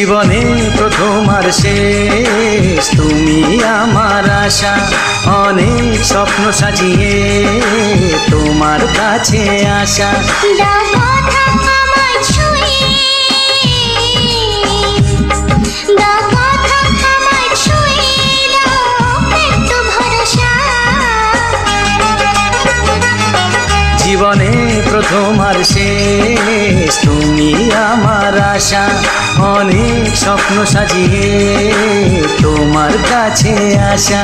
জীবনে প্রথম আর শেষ তুমি আমার আশা, অনেক স্বপ্ন সাজিয়ে তোমার কাছে আসা। জীবনে প্রথম আর শেষ তুমি আমার আশা, অনেক স্বপ্ন সাজিয়ে তোমার কাছে আসা।